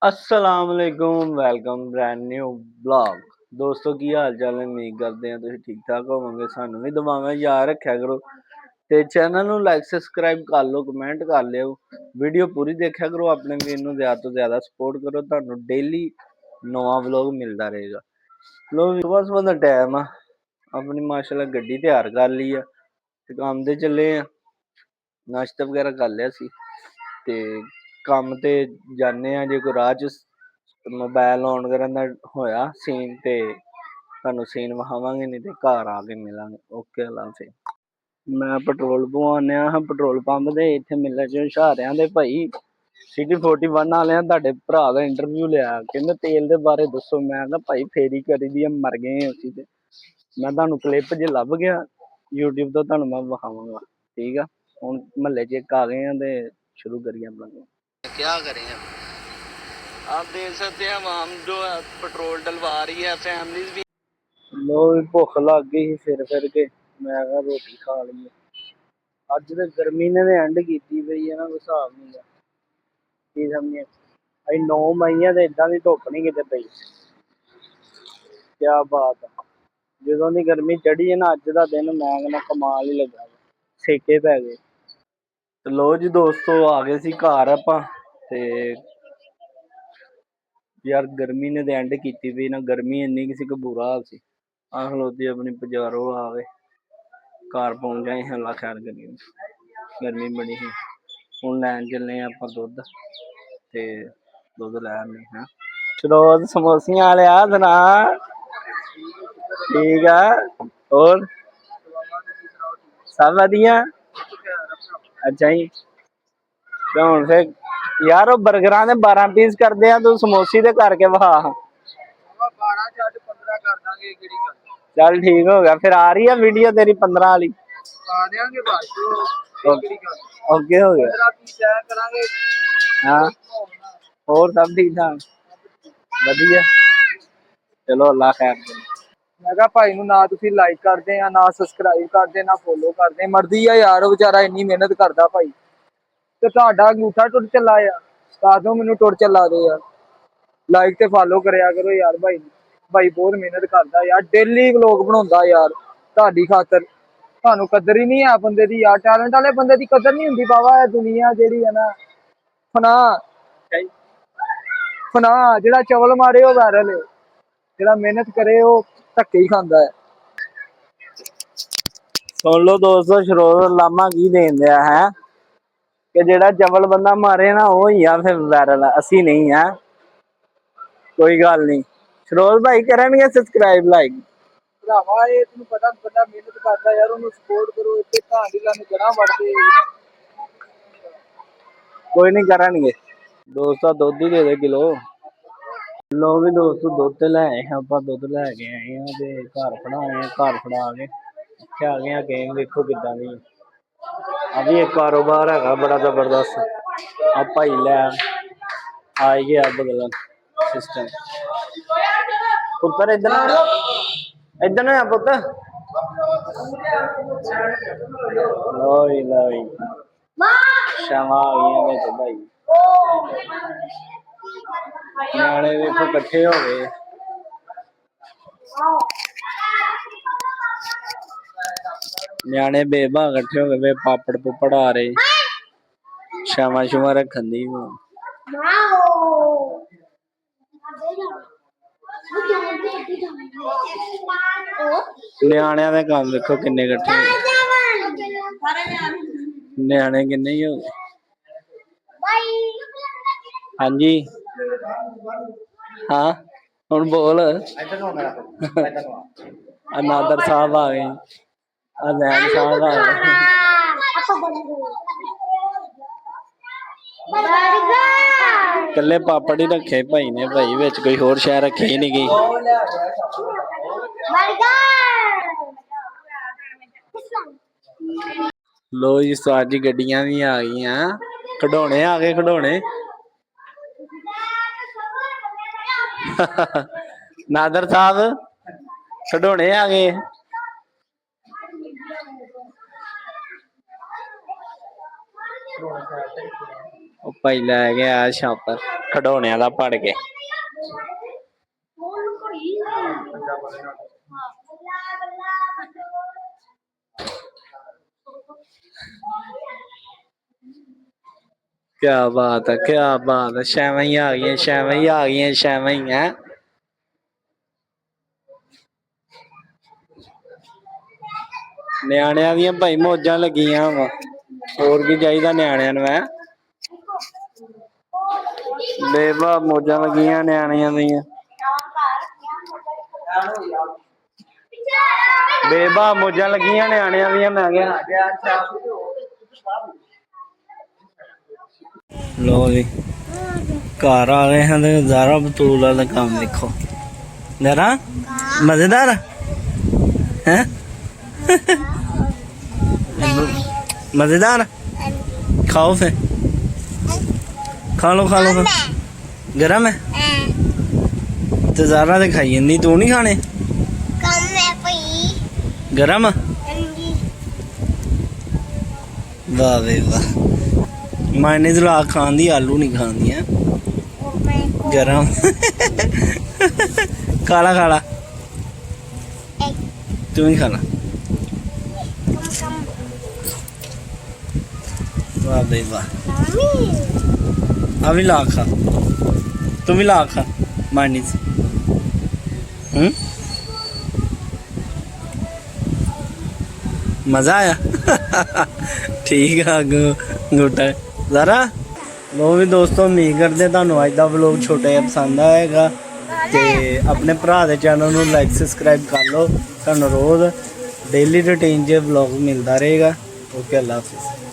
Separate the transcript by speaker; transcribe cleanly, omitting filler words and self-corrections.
Speaker 1: अस्सलाम वालेकुम welcome brand new blog. दोस्तों की हाल चाल है, उम्मीद करते हैं तुम ठीक ठाक होवोगे। सानू भी दुआवां याद रखा करो ते चैनल नू लाइक सबसक्राइब कर लो, कमेंट कर लियो, वीडियो पूरी देखा करो, अपने वीर नू ज़्यादा तो ज़्यादा सपोर्ट करो, तुहानू डेली नवा व्लॉग मिलता रहेगा। लो सुबह सुबह का टाइम आ, अपनी माशाल्लाह गड्डी तैयार कर ली है ते काम ते चले आ। नाश्ता वगैरह कर लिया सी ते काम ते जाने आ। जे कोई राह च मोबाइल ऑन करन दा होया सीन ते तुहानू सीन विखावांगे, नहीं ते घर आके मिलांगे। ओके अल्लाह हाफिज़। मैं पेट्रोल पवाने हाँ पेट्रोल पंप ते इत्थे मिले च हुशारियां दे भाई सिटी 41 वाले तुहाडे भरा दा इंटरव्यू लिया, कहंदे तेल दे बारे दसो। मैं कहा भाई फेरी करी दी मर गए उसी ते मैं तुहानू क्लिप जे लभ गया यूट्यूब तो तुहानू मैं विखावांगा, ठीक है। हुण महल्ले च एक आ गए हैं ते शुरू करिए अपना क्या करें। आप देख सकते हैं आवाम जो है पेट्रोल डलवा रही है, फैमिलीज भी। लो भुख लग गई फिर के मैं कहा रोटी खा लीए। अज तो गर्मी ने एंड की पई है ना, कोई हिसाब नहीं है की समझे। अभी 9 मई है तो इदा की धुप नहीं किते पई। क्या बात है, जो की गर्मी चढ़ी है ना अज का दिन मैं कहना कमाल ही लगा, सेके पै गए। तो लो जी दोस्तों आ गए सी घर आपां ते यार गर्मी ने तो एंड की पई ना, गर्मी इन्नी किसी को बुरा हाल सी। आ खलोती अपनी बजारों आ गए, घर पहुंच गए हैं अल्लाह खैर करिए। गर्मी बड़ी ही हुण लैन चले आपां दुद्ध ते दुद्ध लै आने हैं। शरोज समोसियां वाले आ सुना ठीक है और सब वधिया। अच्छा जी तो हुण फिर यार वो बर्गरां दे 12 पीस करदे आ, तू समोसी दे करके विखा। 12 च 15 कर दांगे, केड़ी गल। चल ठीक हो गया, फिर आ रही है वीडियो तेरी 15 वाली पा देंगे ओके हो गया। 15 पीस ऐड करांगे। हाँ और सब ठीक ठाक वधिया, चलो अल्लाह खैर करे। मैं कहा भाई नू ना तुसी लाइक करदे आ, ना सबसक्राइब करदे, ना फॉलो करदे। मर्जी आ यार, वो बेचारा इन्नी मेहनत करदा भाई ते तुहाडा अंगूठा टुट चला यार, दस दो मैनू टुट चला दे यार। लाइक ते फॉलो करया करो यार भाई, भाई बहुत मेहनत करदा यार, डेली व्लॉग बनाउंदा यार तुहाडी खातर। तुहानू कदर ही नहीं है बंदे दी यार, टैलेंट वाले बंदे दी कदर नहीं हुंदी बाबा। दुनिया जेहड़ी है ना फना फना, जेहड़ा चवल मारे वो वायरल है, जेहड़ा मेहनत करे वो धक्के ही खाता है। सुन लो दोस्तों शरोर लामा की देन दिया है कि जेड़ा चवल बंदा मारे ना वो ही आ फिर वायरल है, असी नहीं है। कोई गल नहीं, शरोर भाई करनगे सबसक्राइब लाइक। भरावा ये तेनू पता बंदा मेहनत करदा यार, ओनू सपोर्ट करो। इत्थे कहानी लाने जड़ा वड़दे कोई नहीं करनगे। दोस्तों दुध ही दे दे किलो। लो भी दोस्तों दुध ते लै आए हैं, आपां दुध लैके आए हैं ते घर फड़ाए, घर फड़ा के इत्थे आ गए हैं। गेम देखो किदां दी, अभी एक कारोबार है बड़ा जबरदस्त। आ भाई लै आ ही गया बदलन सिस्टम। पुत्तर इधर इधर आ पुत्त। लो जी शामा आ गई बिच भाई, न्याणे देखो कट्ठे हो गए। न्याणे बेबा कट्ठे हो गए, पापड़ पुपड़ आ रहे, शामा शुमा रखन दी। न्याणियां दे काम देखो किन्ने कट्ठे, न्याणे किन्ने ही हो गए। हाँ जी हाँ हुण बोल। नादर साहब आ गए, अजैन साहब आ गए। कल्ले पापड़ ही रखे भाई ने, भाई विच कोई होर शै रखी ही नहीं गई। लो जी स्वाद जी गड्डियां भी आ गई, खडौने आ गए खडौने। नादर साहब खडौने आ गए। भाई लै गया छापर। ਖਡੌਣਿਆਂ ਦਾ ਪੜ ਕੇ। क्या बात है, क्या बात है। शैवां ही आ गई, शैवां ही आ गई, शैवां ही है। ਨਿਆਣਿਆਂ ਦੀਆਂ ਭਾਈ ਮੌਜਾਂ ਲੱਗੀਆਂ ਵਾ, ਹੋਰ ਕੀ ਚਾਹੀਦਾ ਨਿਆਣਿਆਂ ਨੂੰ। ਹੈ ਬੇਬਾ ਮੌਜਾਂ ਲੱਗੀਆਂ ਨਿਆਣਿਆਂ ਦੀਆਂ, ਬੇਬਾ ਮੌਜਾਂ ਲੱਗੀਆਂ ਨਿਆਣਿਆਂ ਦੀਆਂ। ਮੈਂ ਕਿਹਾ ਲੋ ਜੀ ਘਰ ਆ ਗਏ हैं तो ज़ारा बतूल वाला काम देखो। ज़रा मजेदार है, मजेदार। खाओ फिर, खा लो खा लो फिर। गरम है तो ज़ारा तो खाई नहीं, तू नहीं खाने? गरम वाह वे वाह। मायनेज़ ला खान दी, आलू नहीं खान दी। गरम खाला खाला, तू ही खाला। वाह बे वाह। अभी ला खा, तू भी ला खा मायनेज़। मजा आया ठीक है। गुट ज़रा लो भी दोस्तों, उम्मीद करते ਤੁਹਾਨੂੰ ਅੱਜ ਦਾ ਵਲੋਗ ਛੋਟਾ ਜਿਹਾ ਪਸੰਦ ਆਏਗਾ ਤੇ ਆਪਣੇ ਭਰਾ ਦੇ ਚੈਨਲ ਨੂੰ ਲਾਈਕ ਸਬਸਕ੍ਰਾਈਬ ਕਰ ਲਓ। ਤੁਹਾਨੂੰ ਰੋਜ਼ ਡੇਲੀ ਰੂਟੀਨ 'ਚ ਵਲੋਗ ਮਿਲਦਾ ਰਹੇਗਾ। ਓਕੇ, ਅੱਲਾ ਹਾਫਿਜ਼।